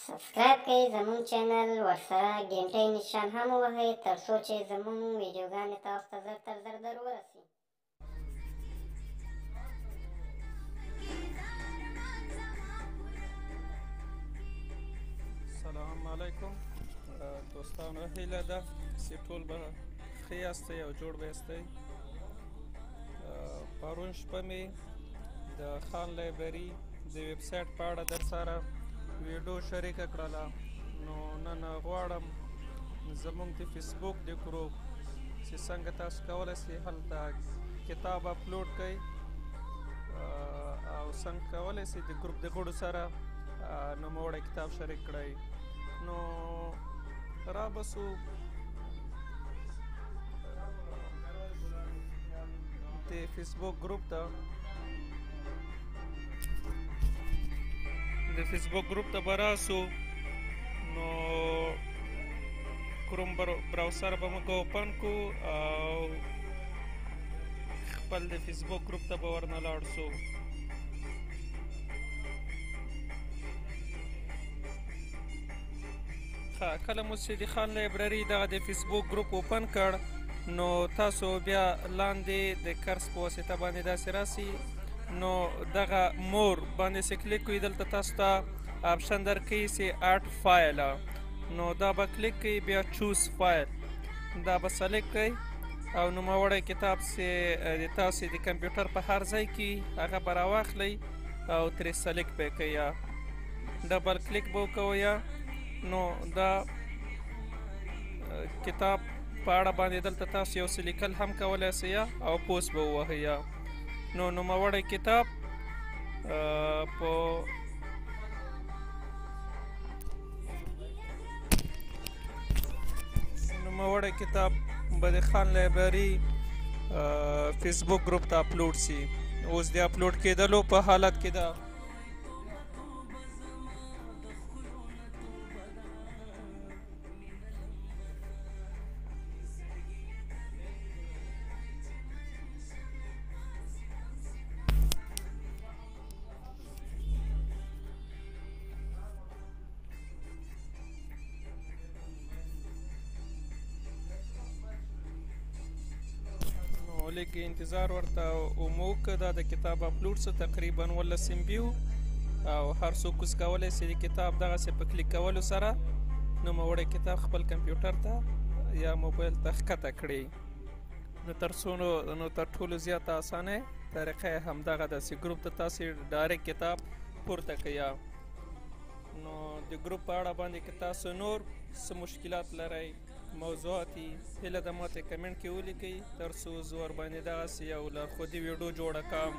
سبسکرایب کړئ زموږ چینل ورسره ګنټۍ نشان هم ووهئ تر څو چې زموږ ویډیوګانې تاسو ته زر تر زر در ورسي. السلام علیکم دوستانو، هیله ده چې ټول به ښه یاستئ او جوړ به یاستئ. پرون شپه مې د خان لایبرري د ویبسایټ په اړه در سره ویډیو شریکه کړله. نو نن غواړم زموږ د فیسبوک د ګروپ چې څنګه تاسو کولی شئ هلته کتاب اپلوډ کړئ او څنګه کولی شئ د ګروپ د غړو سره نوموړی کتاب شریک کړئ. نو را بسو د فیسبوک ګروپ ته به راسو. نو کروم براوسر به موږ اوپن کو او خپل د فیسبوک ګروپ ته به ورنه لاړ سو. کله مو چې د خان لایبرري دغه د فیسبوک ګروپ اوپن کړ نو تاسو بیا لاندې د کرس په واسطه باندې داسې راسي. نو دغه مور باندې چې کلیک کوئ دلته تاسو ته آپشن درکوي چې اډ فایل، نو دا به کلیک کوئ، بیا چوز فایل دا به سلیکټ کوئ او نوموړی کتاب چې د تاسې د کمپیوټر په هر ځای کې هغه به راواخلئ او ترې سلیکټ به یې کوئ یا ډبل کلیک به وکوئ. یا نو دا کتاب په اړه باندې دلته تاسو یو څه لیکل هم کولی شئ او پوسټ به ووهئ. نو نوموړی کتاب په به د خان لایبرري فیسبوک ګروپ ته اپلوډ شي. اوس د اپلوډ کېدلو په حالت کې ده. لږ انتظار ورته مو وکړه. دا د کتاب اپلوډ څه تقریبا 18 MB او هر څوک اوس کولی شي د کتاب دغسې په کلیک کولو سره نوموړی کتاب خپل کمپیوټر ته یا موبایل ته ښکته کړي. نو تر ټولو زیاته اسانه طریقه یې همدغه ده چې ګروپ ته تاسې ډایرکټ کتاب پورته کړئ. نو د ګروپ په اړه باندې که تاسو نور څه مشکلات لرئ، موضوعاتي، هیله ده ماته کمنټ کې ولیکئ تر څو زه ورباندې دغسې یو لارښودي ویډیو جوړه کړم.